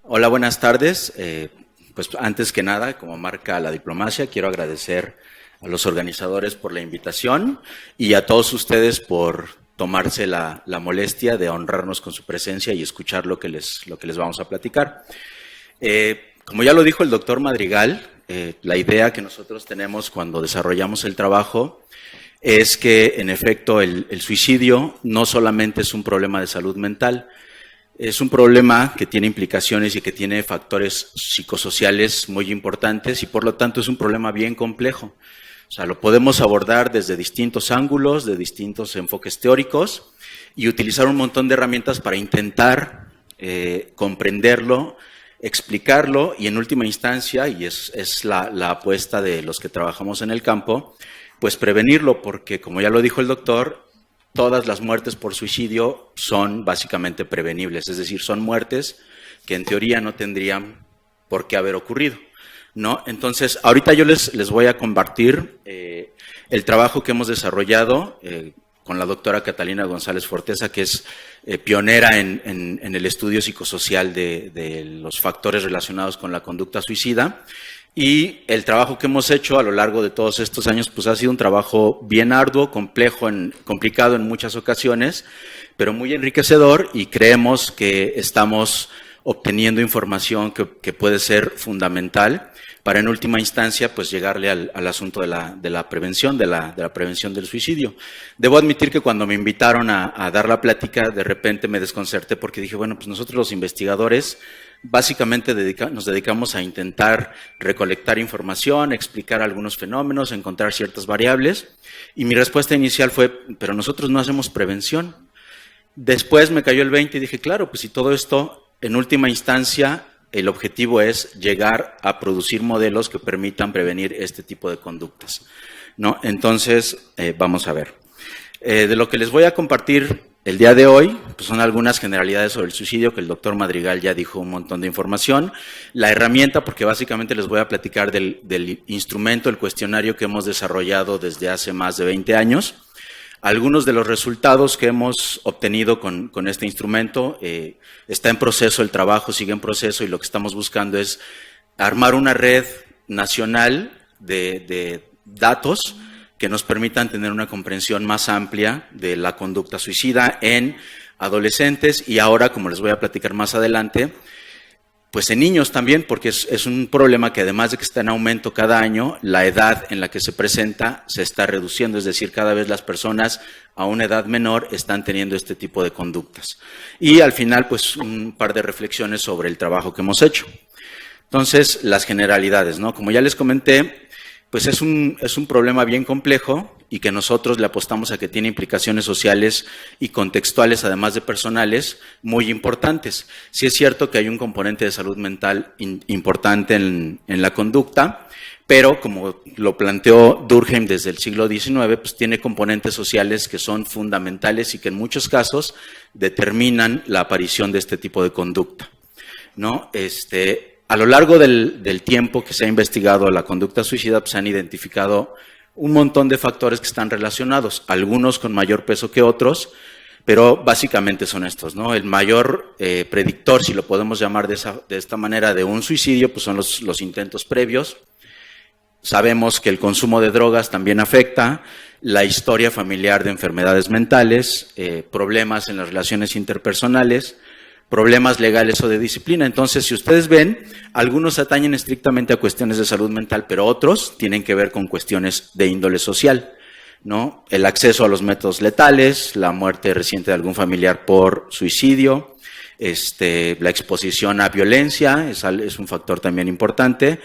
Hola, buenas tardes. Pues antes que nada, como marca la diplomacia, quiero agradecer a los organizadores por la invitación y a todos ustedes por tomarse la molestia de honrarnos con su presencia y escuchar lo que les vamos a platicar. Como ya lo dijo el doctor Madrigal, la idea que nosotros tenemos cuando desarrollamos el trabajo es que, en efecto, el suicidio no solamente es un problema de salud mental, es un problema que tiene implicaciones y que tiene factores psicosociales muy importantes y, por lo tanto, es un problema bien complejo. O sea, lo podemos abordar desde distintos ángulos, de distintos enfoques teóricos y utilizar un montón de herramientas para intentar comprenderlo, explicarlo y, en última instancia, y es la apuesta de los que trabajamos en el campo, pues prevenirlo, porque, como ya lo dijo el doctor, todas las muertes por suicidio son básicamente prevenibles, es decir, son muertes que en teoría no tendrían por qué haber ocurrido, ¿no? Entonces, ahorita yo les voy a compartir el trabajo que hemos desarrollado con la doctora Catalina González Forteza, que es pionera en el estudio psicosocial de los factores relacionados con la conducta suicida. Y el trabajo que hemos hecho a lo largo de todos estos años pues ha sido un trabajo bien arduo, complicado en muchas ocasiones, pero muy enriquecedor, y creemos que estamos obteniendo información que puede ser fundamental para, en última instancia, pues llegarle al asunto de la prevención, de la prevención del suicidio. Debo admitir que cuando me invitaron a dar la plática, de repente me desconcerté porque dije, bueno, pues nosotros los investigadores básicamente nos dedicamos a intentar recolectar información, explicar algunos fenómenos, encontrar ciertas variables, y mi respuesta inicial fue, pero nosotros no hacemos prevención. Después me cayó el 20 y dije, claro, pues si todo esto, en última instancia, el objetivo es llegar a producir modelos que permitan prevenir este tipo de conductas, ¿no? Entonces, vamos a ver. De lo que les voy a compartir el día de hoy, pues son algunas generalidades sobre el suicidio, que el doctor Madrigal ya dijo un montón de información. La herramienta, porque básicamente les voy a platicar del instrumento, el cuestionario que hemos desarrollado desde hace más de 20 años. Algunos de los resultados que hemos obtenido con este instrumento, está en proceso el trabajo, sigue en proceso, y lo que estamos buscando es armar una red nacional de datos que nos permitan tener una comprensión más amplia de la conducta suicida en adolescentes y ahora, como les voy a platicar más adelante, pues en niños también, porque es un problema que, además de que está en aumento cada año, la edad en la que se presenta se está reduciendo, es decir, cada vez las personas a una edad menor están teniendo este tipo de conductas. Y al final, pues un par de reflexiones sobre el trabajo que hemos hecho. Entonces, las generalidades, ¿no? Como ya les comenté, pues es un problema bien complejo y que nosotros le apostamos a que tiene implicaciones sociales y contextuales, además de personales, muy importantes. Sí es cierto que hay un componente de salud mental importante en la conducta, pero como lo planteó Durkheim desde el siglo XIX, pues tiene componentes sociales que son fundamentales y que en muchos casos determinan la aparición de este tipo de conducta, ¿no? A lo largo del tiempo que se ha investigado la conducta suicida, pues se han identificado un montón de factores que están relacionados, algunos con mayor peso que otros, pero básicamente son estos, ¿no? El mayor predictor, si lo podemos llamar de esta manera, de un suicidio, pues son los intentos previos. Sabemos que el consumo de drogas también afecta, la historia familiar de enfermedades mentales, problemas en las relaciones interpersonales, problemas legales o de disciplina. Entonces, si ustedes ven, algunos atañen estrictamente a cuestiones de salud mental, pero otros tienen que ver con cuestiones de índole social, ¿no? El acceso a los métodos letales, la muerte reciente de algún familiar por suicidio, la exposición a violencia es un factor también importante,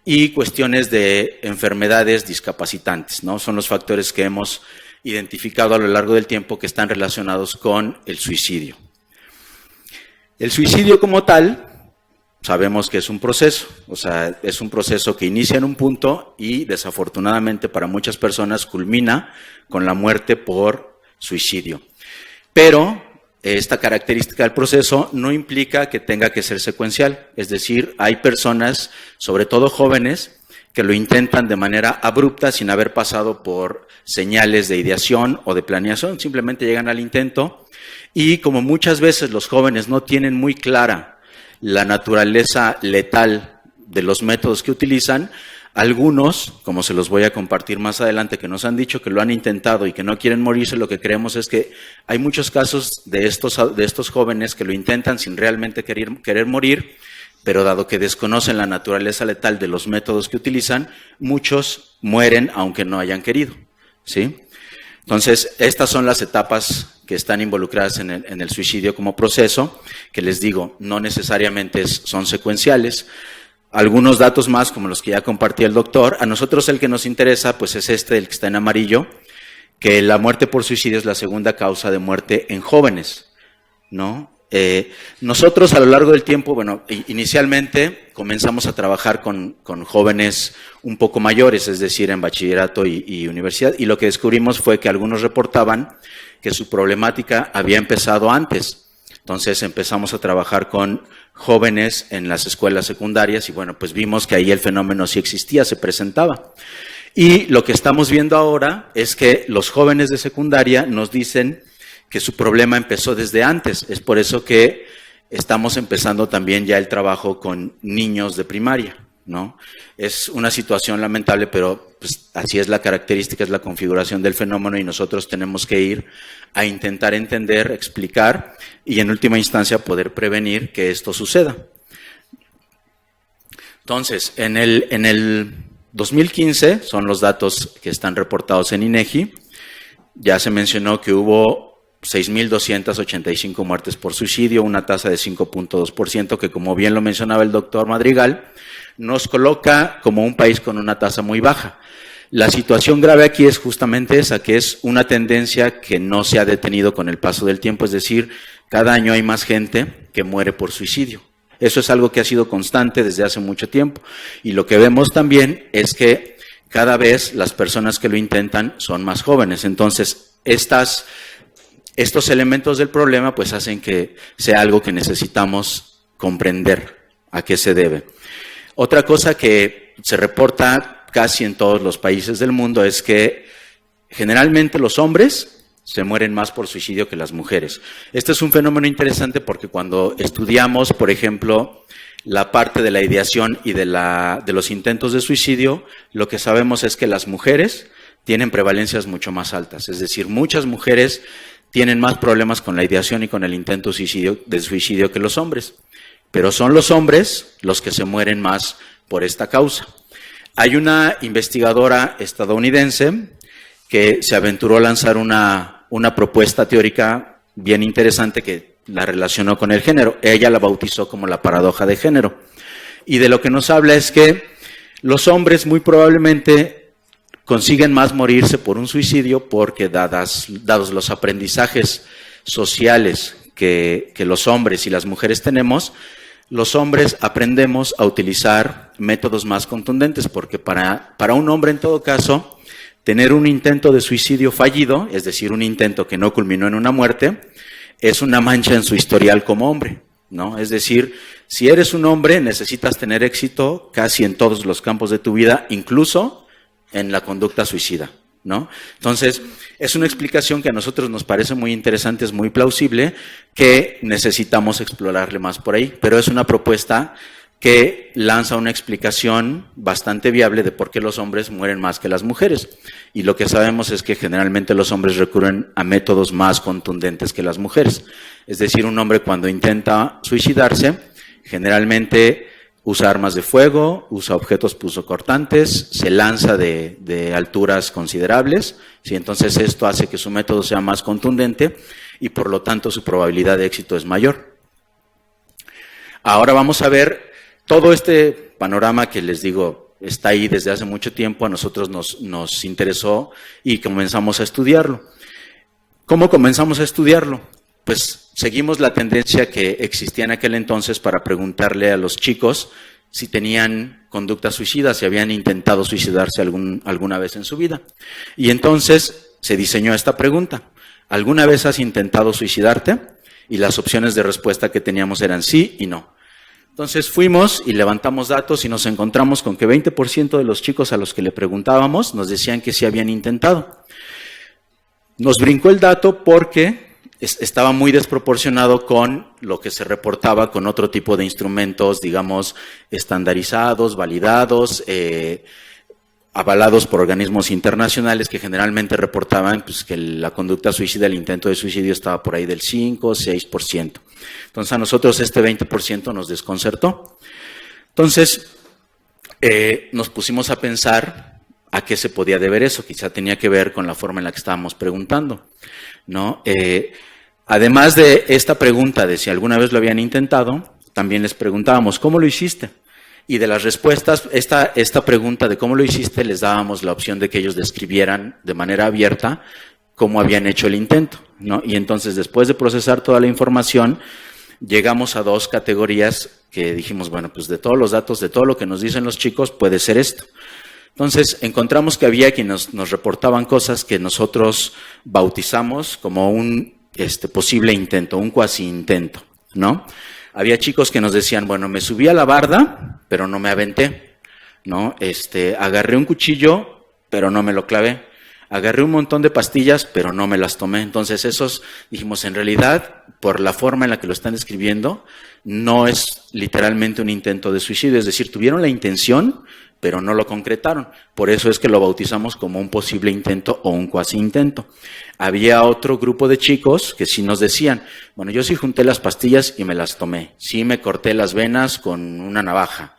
y cuestiones de enfermedades discapacitantes, ¿no? Son los factores que hemos identificado a lo largo del tiempo que están relacionados con el suicidio. El suicidio como tal, sabemos que es un proceso, o sea, es un proceso que inicia en un punto y desafortunadamente para muchas personas culmina con la muerte por suicidio. Pero esta característica del proceso no implica que tenga que ser secuencial, es decir, hay personas, sobre todo jóvenes, que lo intentan de manera abrupta sin haber pasado por señales de ideación o de planeación, simplemente llegan al intento. Y como muchas veces los jóvenes no tienen muy clara la naturaleza letal de los métodos que utilizan, algunos, como se los voy a compartir más adelante, que nos han dicho que lo han intentado y que no quieren morirse, lo que creemos es que hay muchos casos de estos jóvenes que lo intentan sin realmente querer morir, pero dado que desconocen la naturaleza letal de los métodos que utilizan, muchos mueren aunque no hayan querido, ¿sí? Entonces, estas son las etapas que están involucradas en el suicidio como proceso, que les digo, no necesariamente son secuenciales. Algunos datos más, como los que ya compartía el doctor. A nosotros el que nos interesa, pues es el que está en amarillo, que la muerte por suicidio es la segunda causa de muerte en jóvenes, ¿no? Nosotros a lo largo del tiempo, bueno, inicialmente comenzamos a trabajar con jóvenes un poco mayores, es decir, en bachillerato y universidad, y lo que descubrimos fue que algunos reportaban que su problemática había empezado antes. Entonces empezamos a trabajar con jóvenes en las escuelas secundarias y bueno, pues vimos que ahí el fenómeno sí existía, se presentaba. Y lo que estamos viendo ahora es que los jóvenes de secundaria nos dicen que su problema empezó desde antes. Es por eso que estamos empezando también ya el trabajo con niños de primaria, ¿no? Es una situación lamentable, pero pues, así es la característica, es la configuración del fenómeno y nosotros tenemos que ir a intentar entender, explicar y en última instancia poder prevenir que esto suceda. Entonces, en el 2015, son los datos que están reportados en INEGI, ya se mencionó que hubo 6,285 muertes por suicidio, una tasa de 5.2%, que como bien lo mencionaba el doctor Madrigal, nos coloca como un país con una tasa muy baja. La situación grave aquí es justamente esa, que es una tendencia que no se ha detenido con el paso del tiempo, es decir, cada año hay más gente que muere por suicidio. Eso es algo que ha sido constante desde hace mucho tiempo. Y lo que vemos también es que cada vez las personas que lo intentan son más jóvenes. Entonces, estos elementos del problema pues hacen que sea algo que necesitamos comprender a qué se debe. Otra cosa que se reporta casi en todos los países del mundo es que generalmente los hombres se mueren más por suicidio que las mujeres. Este es un fenómeno interesante porque cuando estudiamos, por ejemplo, la parte de la ideación y de los intentos de suicidio, lo que sabemos es que las mujeres tienen prevalencias mucho más altas. Es decir, muchas mujeres tienen más problemas con la ideación y con el intento de suicidio que los hombres. Pero son los hombres los que se mueren más por esta causa. Hay una investigadora estadounidense que se aventuró a lanzar una propuesta teórica bien interesante que la relacionó con el género. Ella la bautizó como la paradoja de género. Y de lo que nos habla es que los hombres muy probablemente consiguen más morirse por un suicidio porque dados los aprendizajes sociales que los hombres y las mujeres tenemos, los hombres aprendemos a utilizar métodos más contundentes, porque para un hombre en todo caso, tener un intento de suicidio fallido, es decir, un intento que no culminó en una muerte, es una mancha en su historial como hombre, ¿no? Es decir, si eres un hombre necesitas tener éxito casi en todos los campos de tu vida, incluso en la conducta suicida, ¿no? Entonces, es una explicación que a nosotros nos parece muy interesante, es muy plausible, que necesitamos explorarle más por ahí, pero es una propuesta que lanza una explicación bastante viable de por qué los hombres mueren más que las mujeres. Y lo que sabemos es que generalmente los hombres recurren a métodos más contundentes que las mujeres. Es decir, un hombre cuando intenta suicidarse, generalmente usa armas de fuego, usa objetos punzocortantes, se lanza de alturas considerables, ¿sí? Entonces esto hace que su método sea más contundente y por lo tanto su probabilidad de éxito es mayor. Ahora vamos a ver todo este panorama que les digo está ahí desde hace mucho tiempo, a nosotros nos interesó y comenzamos a estudiarlo. ¿Cómo comenzamos a estudiarlo? Pues seguimos la tendencia que existía en aquel entonces para preguntarle a los chicos si tenían conducta suicida, si habían intentado suicidarse alguna vez en su vida. Y entonces se diseñó esta pregunta: ¿alguna vez has intentado suicidarte? Y las opciones de respuesta que teníamos eran sí y no. Entonces fuimos y levantamos datos y nos encontramos con que 20% de los chicos a los que le preguntábamos nos decían que sí habían intentado. Nos brincó el dato porque estaba muy desproporcionado con lo que se reportaba con otro tipo de instrumentos, digamos, estandarizados, validados, avalados por organismos internacionales que generalmente reportaban pues, que la conducta suicida, el intento de suicidio estaba por ahí del 5 o 6%. Entonces a nosotros este 20% nos desconcertó. Entonces nos pusimos a pensar a qué se podía deber eso. Quizá tenía que ver con la forma en la que estábamos preguntando, ¿no? Además de esta pregunta de si alguna vez lo habían intentado, también les preguntábamos, ¿cómo lo hiciste? Y de las respuestas, esta pregunta de cómo lo hiciste, les dábamos la opción de que ellos describieran de manera abierta cómo habían hecho el intento, ¿no? Y entonces, después de procesar toda la información, llegamos a 2 categorías que dijimos, bueno, pues de todos los datos, de todo lo que nos dicen los chicos, puede ser esto. Entonces, encontramos que había quienes nos reportaban cosas que nosotros bautizamos como un posible intento, un cuasi intento, ¿no? Había chicos que nos decían, bueno, me subí a la barda, pero no me aventé, ¿no? Agarré un cuchillo, pero no me lo clavé. Agarré un montón de pastillas, pero no me las tomé. Entonces, esos, dijimos, en realidad, por la forma en la que lo están describiendo, no es literalmente un intento de suicidio. Es decir, tuvieron la intención, pero no lo concretaron. Por eso es que lo bautizamos como un posible intento o un cuasi intento. Había otro grupo de chicos que sí nos decían, bueno, yo sí junté las pastillas y me las tomé. Sí me corté las venas con una navaja.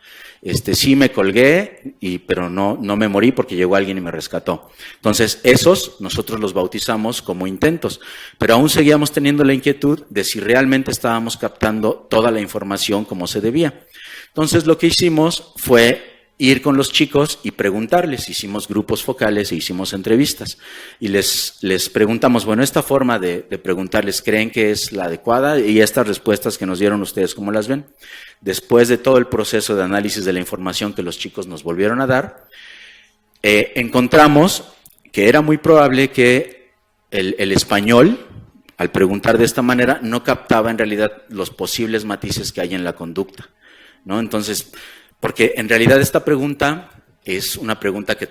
Sí me colgué, pero no me morí porque llegó alguien y me rescató. Entonces, esos nosotros los bautizamos como intentos. Pero aún seguíamos teniendo la inquietud de si realmente estábamos captando toda la información como se debía. Entonces, lo que hicimos fue ir con los chicos y preguntarles. Hicimos grupos focales e hicimos entrevistas. Y les preguntamos, bueno, esta forma de preguntarles, ¿creen que es la adecuada? Y estas respuestas que nos dieron ustedes, ¿cómo las ven? Después de todo el proceso de análisis de la información que los chicos nos volvieron a dar, encontramos que era muy probable que el español, al preguntar de esta manera, no captaba en realidad los posibles matices que hay en la conducta, ¿no? Entonces, porque en realidad esta pregunta es una pregunta que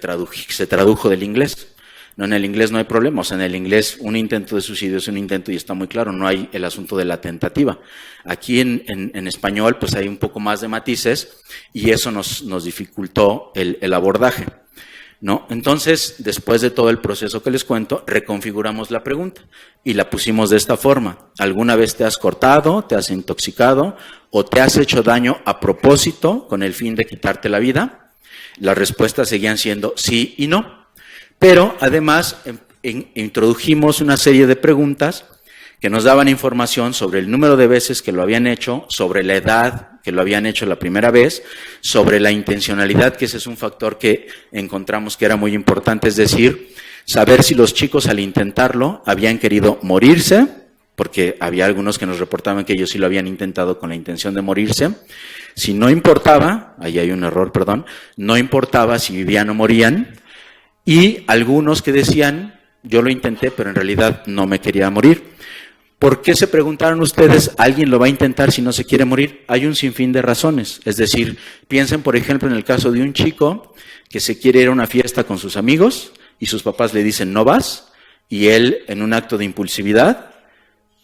se tradujo del inglés. No, en el inglés no hay problema. O sea, en el inglés un intento de suicidio es un intento y está muy claro, no hay el asunto de la tentativa. Aquí en español pues hay un poco más de matices y eso nos dificultó el abordaje, ¿no? Entonces, después de todo el proceso que les cuento, reconfiguramos la pregunta y la pusimos de esta forma. ¿Alguna vez te has cortado, te has intoxicado o te has hecho daño a propósito con el fin de quitarte la vida? Las respuestas seguían siendo sí y no. Pero además introdujimos una serie de preguntas que nos daban información sobre el número de veces que lo habían hecho, sobre la edad que lo habían hecho la primera vez, sobre la intencionalidad, que ese es un factor que encontramos que era muy importante, es decir, saber si los chicos al intentarlo habían querido morirse, porque había algunos que nos reportaban que ellos sí lo habían intentado con la intención de morirse. Si no importaba, ahí hay un error, perdón, no importaba si vivían o morían, y algunos que decían, yo lo intenté, pero en realidad no me quería morir. ¿Por qué se preguntaron ustedes, alguien lo va a intentar si no se quiere morir? Hay un sinfín de razones. Es decir, piensen, por ejemplo, en el caso de un chico que se quiere ir a una fiesta con sus amigos y sus papás le dicen, no vas, y él, en un acto de impulsividad,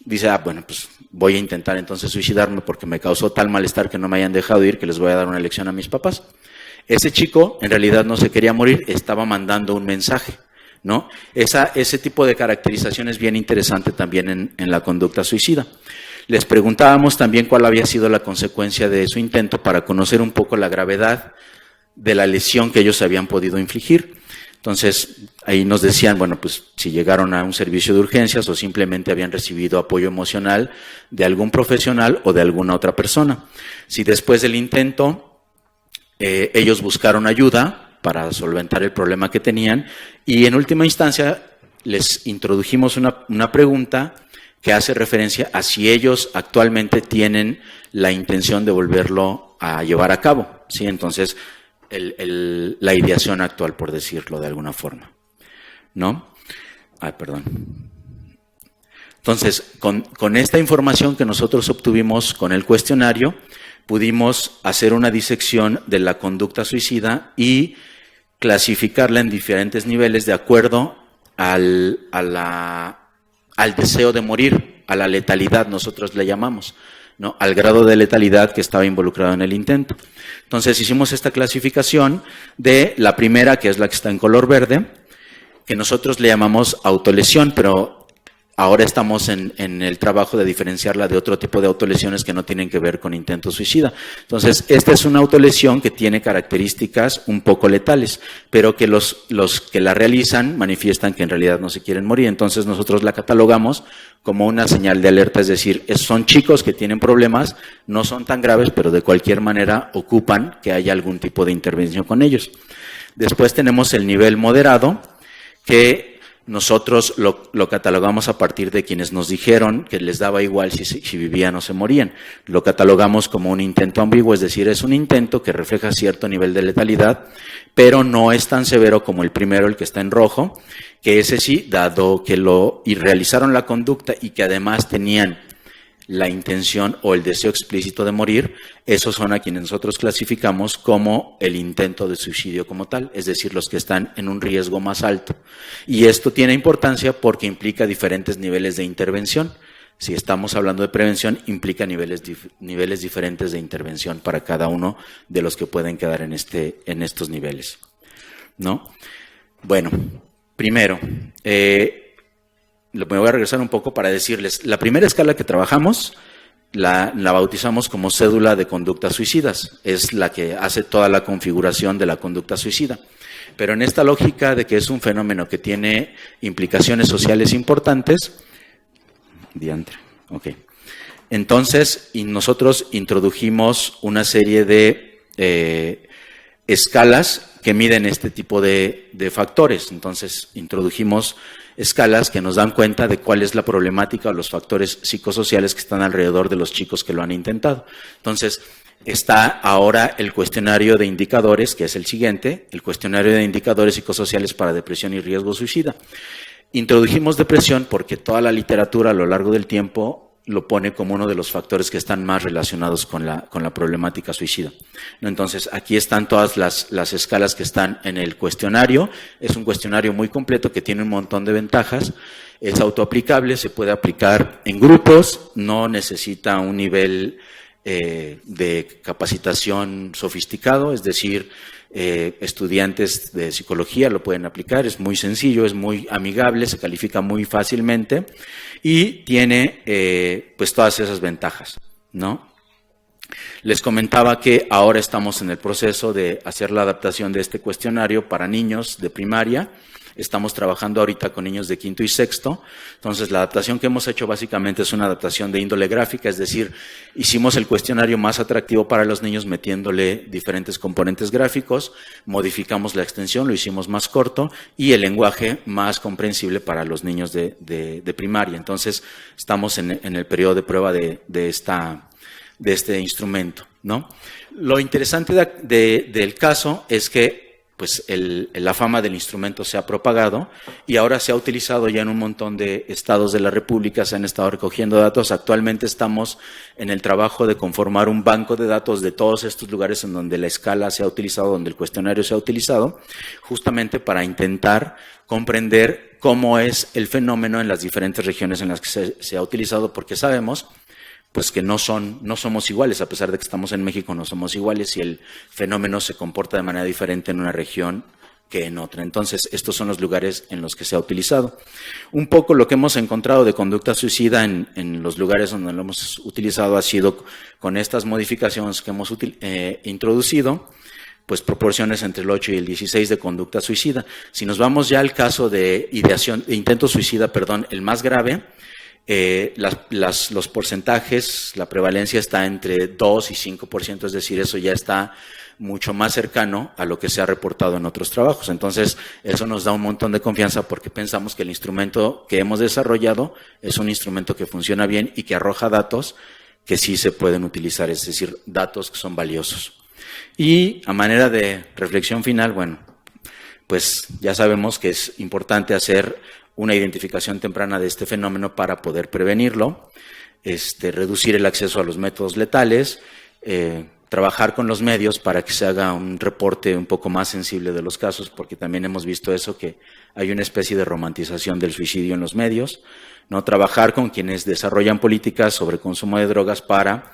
dice, bueno, pues voy a intentar entonces suicidarme porque me causó tal malestar que no me hayan dejado ir que les voy a dar una lección a mis papás. Ese chico en realidad no se quería morir, estaba mandando un mensaje, ¿no? Ese tipo de caracterización es bien interesante también en la conducta suicida. Les preguntábamos también cuál había sido la consecuencia de su intento para conocer un poco la gravedad de la lesión que ellos habían podido infligir. Entonces, ahí nos decían, bueno, pues si llegaron a un servicio de urgencias o simplemente habían recibido apoyo emocional de algún profesional o de alguna otra persona. Si después del intento ellos buscaron ayuda para solventar el problema que tenían y en última instancia les introdujimos una pregunta que hace referencia a si ellos actualmente tienen la intención de volverlo a llevar a cabo, ¿sí? Entonces, la ideación actual, por decirlo de alguna forma, ¿no? Perdón. Entonces, con esta información que nosotros obtuvimos con el cuestionario, pudimos hacer una disección de la conducta suicida y clasificarla en diferentes niveles de acuerdo al al deseo de morir, a la letalidad, nosotros le llamamos, ¿no? Al grado de letalidad que estaba involucrado en el intento. Entonces hicimos esta clasificación de la primera, que es la que está en color verde, que nosotros le llamamos autolesión, pero ahora estamos en el trabajo de diferenciarla de otro tipo de autolesiones que no tienen que ver con intento suicida. Entonces, esta es una autolesión que tiene características un poco letales, pero que los que la realizan manifiestan que en realidad no se quieren morir. Entonces, nosotros la catalogamos como una señal de alerta, es decir, son chicos que tienen problemas, no son tan graves, pero de cualquier manera ocupan que haya algún tipo de intervención con ellos. Después tenemos el nivel moderado, que nosotros lo catalogamos a partir de quienes nos dijeron que les daba igual si vivían o se morían. Lo catalogamos como un intento ambiguo, es decir, es un intento que refleja cierto nivel de letalidad, pero no es tan severo como el primero, el que está en rojo, que ese sí, dado que realizaron la conducta y que además tenían la intención o el deseo explícito de morir, esos son a quienes nosotros clasificamos como el intento de suicidio como tal, es decir, los que están en un riesgo más alto. Y esto tiene importancia porque implica diferentes niveles de intervención. Si estamos hablando de prevención, implica niveles diferentes de intervención para cada uno de los que pueden quedar en estos niveles, ¿no? Bueno, primero, me voy a regresar un poco para decirles, la primera escala que trabajamos la bautizamos como cédula de conductas suicidas, es la que hace toda la configuración de la conducta suicida. Pero en esta lógica de que es un fenómeno que tiene implicaciones sociales importantes, entonces nosotros introdujimos una serie de escalas que miden este tipo de factores. Entonces introdujimos escalas que nos dan cuenta de cuál es la problemática o los factores psicosociales que están alrededor de los chicos que lo han intentado. Entonces, está ahora el cuestionario de indicadores, que es el siguiente, el cuestionario de indicadores psicosociales para depresión y riesgo suicida. Introdujimos depresión porque toda la literatura a lo largo del tiempo lo pone como uno de los factores que están más relacionados con la problemática suicida. Entonces, aquí están todas las escalas que están en el cuestionario. Es un cuestionario muy completo que tiene un montón de ventajas. Es autoaplicable, se puede aplicar en grupos, no necesita un nivel de capacitación sofisticado, es decir, estudiantes de psicología lo pueden aplicar, es muy sencillo, es muy amigable, se califica muy fácilmente y tiene pues todas esas ventajas, ¿no? Les comentaba que ahora estamos en el proceso de hacer la adaptación de este cuestionario para niños de primaria. Estamos trabajando ahorita con niños de quinto y sexto. Entonces, la adaptación que hemos hecho básicamente es una adaptación de índole gráfica, es decir, hicimos el cuestionario más atractivo para los niños metiéndole diferentes componentes gráficos, modificamos la extensión, lo hicimos más corto y el lenguaje más comprensible para los niños de primaria. Entonces, estamos en el periodo de prueba de este instrumento, ¿no? Lo interesante del caso es que pues la fama del instrumento se ha propagado y ahora se ha utilizado ya en un montón de estados de la República, se han estado recogiendo datos. Actualmente estamos en el trabajo de conformar un banco de datos de todos estos lugares en donde la escala se ha utilizado, donde el cuestionario se ha utilizado, justamente para intentar comprender cómo es el fenómeno en las diferentes regiones en las que se ha utilizado, porque sabemos pues que no somos iguales, a pesar de que estamos en México, no somos iguales y el fenómeno se comporta de manera diferente en una región que en otra. Entonces, estos son los lugares en los que se ha utilizado. Un poco lo que hemos encontrado de conducta suicida en los lugares donde lo hemos utilizado ha sido con estas modificaciones que hemos introducido, pues proporciones entre el 8 y el 16 de conducta suicida. Si nos vamos ya al caso de intento suicida, el más grave, los porcentajes, la prevalencia está entre 2 y 5%, es decir, eso ya está mucho más cercano a lo que se ha reportado en otros trabajos. Entonces, eso nos da un montón de confianza porque pensamos que el instrumento que hemos desarrollado es un instrumento que funciona bien y que arroja datos que sí se pueden utilizar, es decir, datos que son valiosos. Y a manera de reflexión final, bueno, pues ya sabemos que es importante hacer una identificación temprana de este fenómeno para poder prevenirlo, reducir el acceso a los métodos letales, trabajar con los medios para que se haga un reporte un poco más sensible de los casos, porque también hemos visto eso, que hay una especie de romantización del suicidio en los medios, ¿no? Trabajar con quienes desarrollan políticas sobre consumo de drogas para,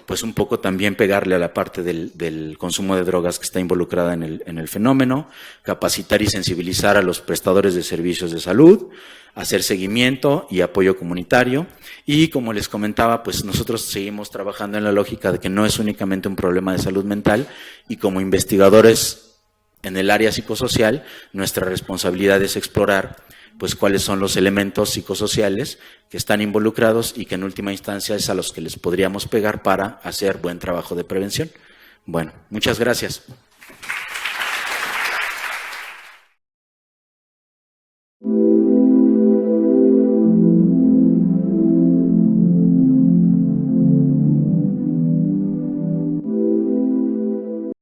pues un poco también pegarle a la parte del consumo de drogas que está involucrada en el fenómeno, capacitar y sensibilizar a los prestadores de servicios de salud, hacer seguimiento y apoyo comunitario. Y como les comentaba, pues nosotros seguimos trabajando en la lógica de que no es únicamente un problema de salud mental, y como investigadores en el área psicosocial, nuestra responsabilidad es explorar pues cuáles son los elementos psicosociales que están involucrados y que en última instancia es a los que les podríamos pegar para hacer buen trabajo de prevención. Bueno, muchas gracias.